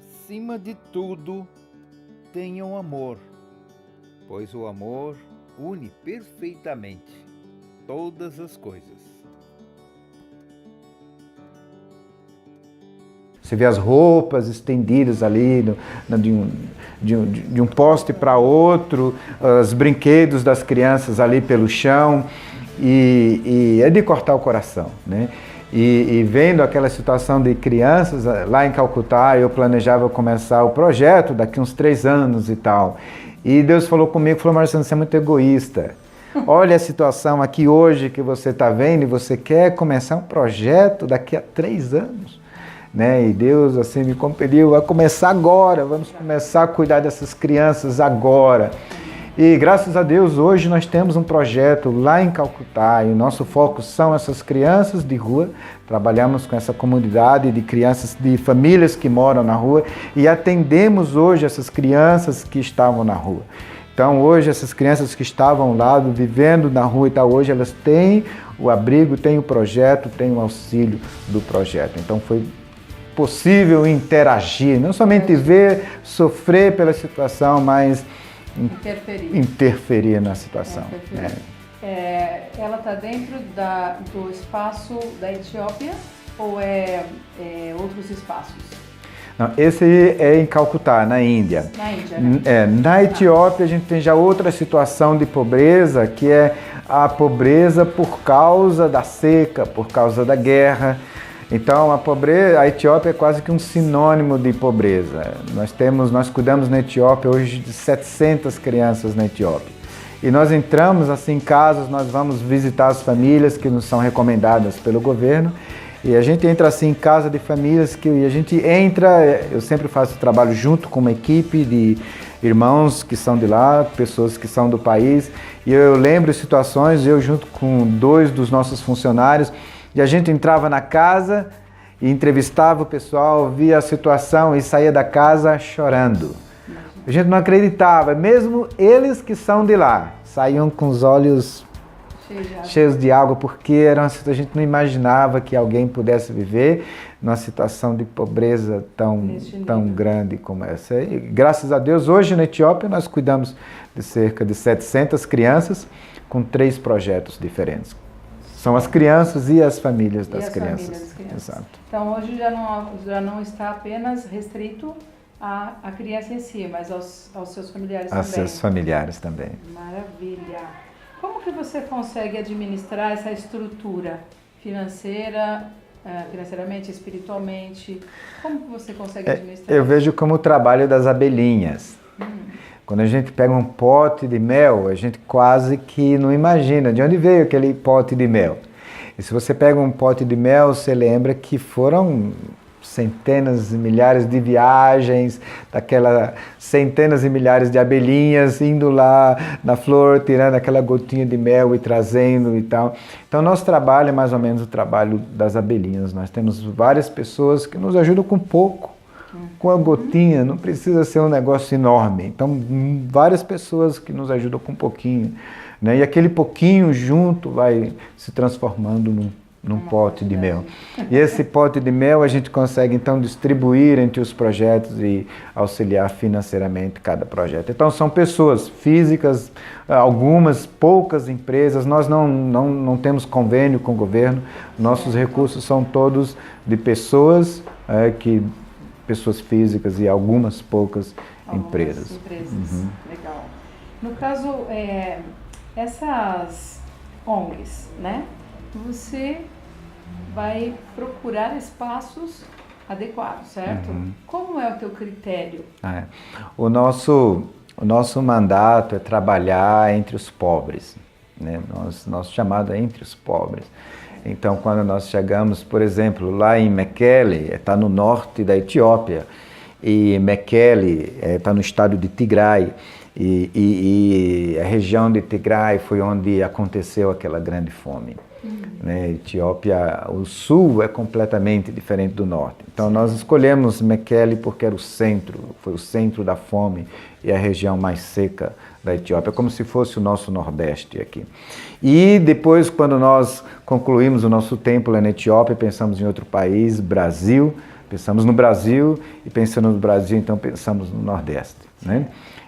Acima de tudo, tenham amor, pois o amor une perfeitamente todas as coisas. Você vê as roupas estendidas ali, de um poste para outro, os brinquedos das crianças ali pelo chão, e é de cortar o coração, né? E vendo aquela situação de crianças lá em Calcutá, eu planejava começar o projeto daqui uns 3 anos e tal. E Deus falou comigo, falou: Marcelo, você é muito egoísta. Olha a situação aqui hoje que você está vendo e você quer começar um projeto daqui a 3 anos. Né? E Deus assim me compeliu a começar agora, vamos começar a cuidar dessas crianças agora. E graças a Deus hoje nós temos um projeto lá em Calcutá e o nosso foco são essas crianças de rua. Trabalhamos com essa comunidade de crianças, de famílias que moram na rua e atendemos hoje essas crianças que estavam na rua. Então hoje essas crianças que estavam lá vivendo na rua e tal, hoje elas têm o abrigo, têm o projeto, têm o auxílio do projeto. Então foi possível interagir, não somente ver, sofrer pela situação, mas interferir na situação. Ela está dentro do espaço da Etiópia ou outros espaços? Não, esse é em Calcutá, na Índia. Na Índia, né? Na Etiópia a gente tem já outra situação de pobreza, que é a pobreza por causa da seca, por causa da guerra. Então a Etiópia é quase que um sinônimo de pobreza. Nós cuidamos na Etiópia hoje de 700 crianças na Etiópia. E nós entramos assim em casas, nós vamos visitar as famílias que nos são recomendadas pelo governo. E a gente entra assim em casa de famílias a gente entra, eu sempre faço trabalho junto com uma equipe de irmãos que são de lá, pessoas que são do país. E eu lembro situações, eu junto com 2 dos nossos funcionários, e a gente entrava na casa e entrevistava o pessoal, via a situação e saía da casa chorando. A gente não acreditava, mesmo eles que são de lá, saíam com os olhos cheios de água, porque a gente não imaginava que alguém pudesse viver numa situação de pobreza tão grande como essa. E, graças a Deus, hoje na Etiópia nós cuidamos de cerca de 700 crianças com 3 projetos diferentes. São as crianças e as famílias das crianças. Exato. Então hoje já não está apenas restrito à criança em si, mas aos seus familiares também. Aos seus familiares também. Maravilha. Como que você consegue administrar essa estrutura financeiramente, espiritualmente? Como que você consegue administrar? Eu vejo como o trabalho das abelhinhas. Quando a gente pega um pote de mel, a gente quase que não imagina de onde veio aquele pote de mel. E se você pega um pote de mel, você lembra que foram centenas e milhares de viagens, centenas e milhares de abelhinhas indo lá na flor, tirando aquela gotinha de mel e trazendo e tal. Então, nosso trabalho é mais ou menos o trabalho das abelhinhas. Nós temos várias pessoas que nos ajudam com pouco, com a gotinha, não precisa ser um negócio enorme. Então, várias pessoas que nos ajudam com um pouquinho, né? E aquele pouquinho junto vai se transformando num pote de mel. E esse pote de mel a gente consegue então distribuir entre os projetos e auxiliar financeiramente cada projeto. Então são pessoas físicas, algumas, poucas empresas, nós não temos convênio com o governo, nossos recursos são todos de pessoas, pessoas físicas e algumas poucas empresas. Legal. No caso, essas ONGs, né? Você vai procurar espaços adequados, certo? Como é o teu critério? O nosso mandato é trabalhar entre os pobres, né? Nosso chamado é entre os pobres. Então, quando nós chegamos, por exemplo, lá em Mekele, está no norte da Etiópia, e Mekele está no estado de Tigray, e a região de Tigray foi onde aconteceu aquela grande fome. Né? Etiópia, o sul é completamente diferente do norte. Então nós escolhemos Mekele porque era foi o centro da fome e a região mais seca da Etiópia, como se fosse o nosso Nordeste aqui. E depois, quando nós concluímos o nosso tempo lá na Etiópia, pensamos em outro país, Brasil. Pensamos no Brasil e pensando no Brasil, então pensamos no Nordeste, né?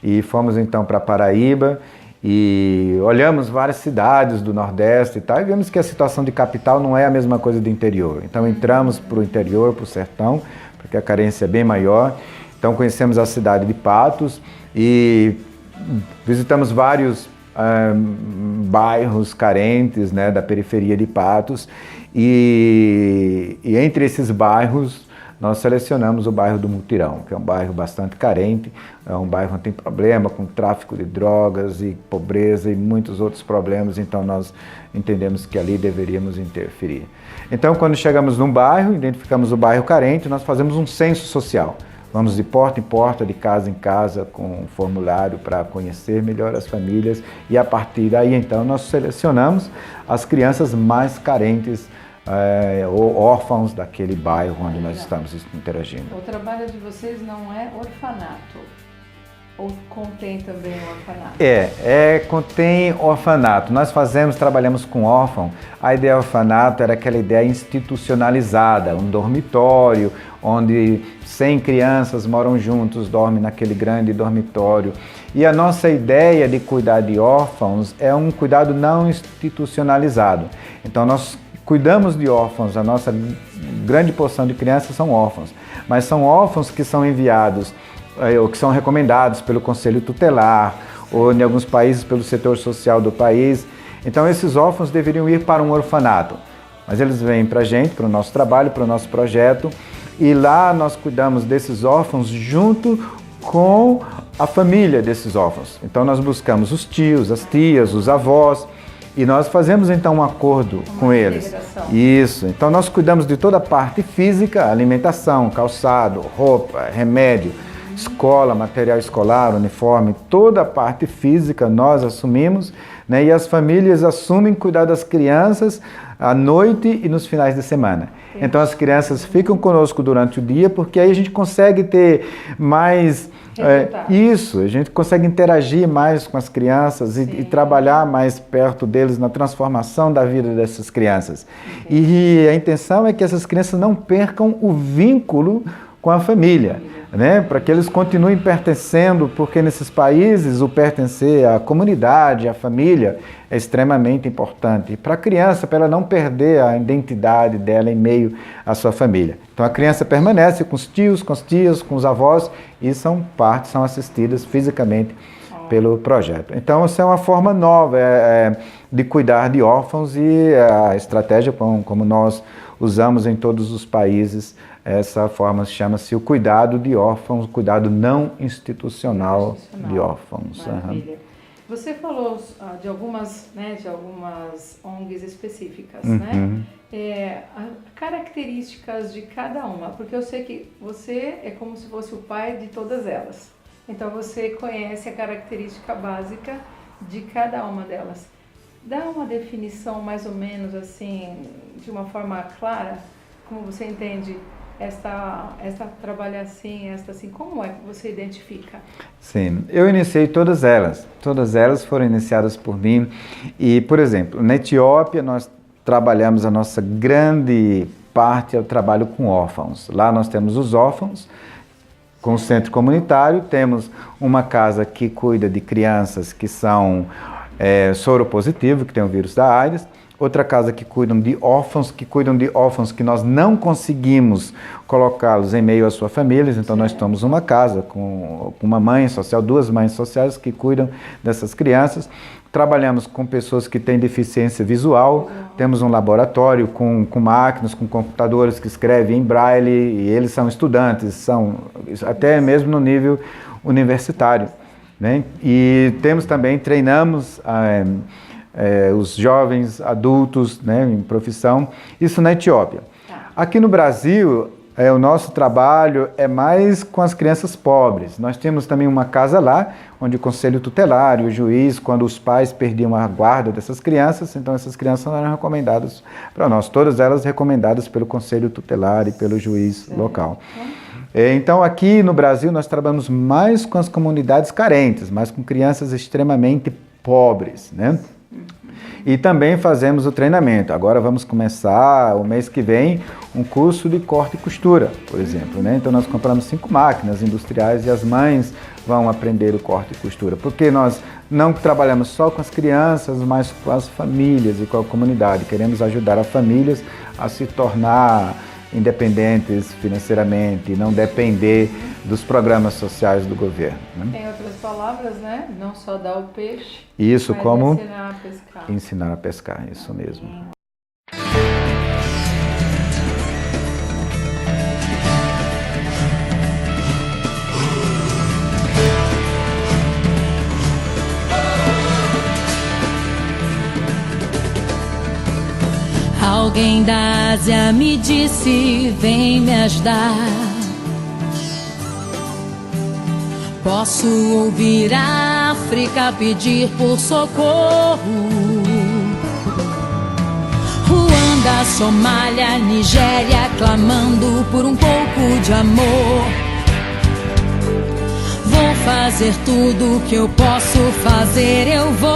E fomos então para Paraíba e olhamos várias cidades do Nordeste e tal, e vimos que a situação de capital não é a mesma coisa do interior. Então entramos para o interior, para o sertão, porque a carência é bem maior. Então conhecemos a cidade de Patos e visitamos vários bairros carentes, né, da periferia de Patos, e entre esses bairros nós selecionamos o bairro do Mutirão, que é um bairro bastante carente, é um bairro que tem problema com tráfico de drogas e pobreza e muitos outros problemas, então nós entendemos que ali deveríamos interferir. Então, quando chegamos num bairro, identificamos o bairro carente, nós fazemos um censo social. Vamos de porta em porta, de casa em casa, com um formulário para conhecer melhor as famílias e a partir daí, então, nós selecionamos as crianças mais carentes ou órfãos daquele bairro onde nós estamos interagindo. O trabalho de vocês não é orfanato? Ou contém também o orfanato? Contém orfanato. Nós trabalhamos com órfão. A ideia do orfanato era aquela ideia institucionalizada, um dormitório, onde 100 crianças moram juntos, dormem naquele grande dormitório. E a nossa ideia de cuidar de órfãos é um cuidado não institucionalizado. Então nós cuidamos de órfãos, a nossa grande porção de crianças são órfãos, mas são órfãos que são enviados ou que são recomendados pelo Conselho Tutelar ou em alguns países pelo setor social do país. Então esses órfãos deveriam ir para um orfanato, mas eles vêm para a gente, para o nosso trabalho, para o nosso projeto, e lá nós cuidamos desses órfãos junto com a família desses órfãos. Então nós buscamos os tios, as tias, os avós, e nós fazemos então um acordo com eles. Isso. Então nós cuidamos de toda a parte física, alimentação, calçado, roupa, remédio, escola, material escolar, uniforme, toda a parte física nós assumimos, né? E as famílias assumem cuidar das crianças à noite e nos finais de semana. Então as crianças ficam conosco durante o dia, porque aí a gente consegue ter mais isso, a gente consegue interagir mais com as crianças e trabalhar mais perto deles na transformação da vida dessas crianças. E a intenção é que essas crianças não percam o vínculo com a família, né? Para que eles continuem pertencendo, porque nesses países o pertencer à comunidade, à família, é extremamente importante. E para a criança, para ela não perder a identidade dela em meio à sua família. Então a criança permanece com os tios, com as tias, com os avós e são assistidas fisicamente pelo projeto. Então essa é uma forma nova de cuidar de órfãos e a estratégia como nós usamos em todos os países, essa forma chama-se o cuidado de órfãos, o cuidado não institucional de órfãos. Maravilha. Você falou de algumas ONGs específicas, né? Características de cada uma, porque eu sei que você é como se fosse o pai de todas elas. Então você conhece a característica básica de cada uma delas. Dá uma definição mais ou menos assim, de uma forma clara, como você entende esta trabalha assim, esta assim, como é que você identifica? Sim, eu iniciei todas elas foram iniciadas por mim e, por exemplo, na Etiópia nós trabalhamos a nossa grande parte é o trabalho com órfãos. Lá nós temos os órfãos, com o centro comunitário, temos uma casa que cuida de crianças que são soropositivos, que têm o vírus da AIDS, outra casa que cuidam de órfãos que nós não conseguimos colocá-los em meio às suas famílias, então nós temos uma casa com uma mãe social, 2 mães sociais que cuidam dessas crianças. Trabalhamos com pessoas que têm deficiência visual, temos um laboratório com máquinas, com computadores que escrevem em braille e eles são estudantes, são até mesmo no nível universitário, né? E treinamos os jovens adultos, né, em profissão, isso na Etiópia. Aqui no Brasil, o nosso trabalho é mais com as crianças pobres. Nós temos também uma casa lá, onde o Conselho Tutelar e o juiz, quando os pais perdiam a guarda dessas crianças, então essas crianças eram recomendadas para nós, todas elas recomendadas pelo Conselho Tutelar e pelo juiz local. Então aqui no Brasil nós trabalhamos mais com as comunidades carentes, mais com crianças extremamente pobres, né? E também fazemos o treinamento. Agora vamos começar, o mês que vem, um curso de corte e costura, por exemplo, né? Então nós compramos 5 máquinas industriais e as mães vão aprender o corte e costura, porque nós não trabalhamos só com as crianças, mas com as famílias e com a comunidade. Queremos ajudar as famílias a se tornar independentes financeiramente, não depender dos programas sociais do governo, né? Em outras palavras, né? Não só dar o peixe, Isso, mas como ensinar a pescar. ensinar a pescar, isso mesmo. Alguém da Ásia me disse, vem me ajudar. Posso ouvir a África pedir por socorro. Ruanda, Somália, Nigéria clamando por um pouco de amor. Vou fazer tudo que eu posso fazer, eu vou.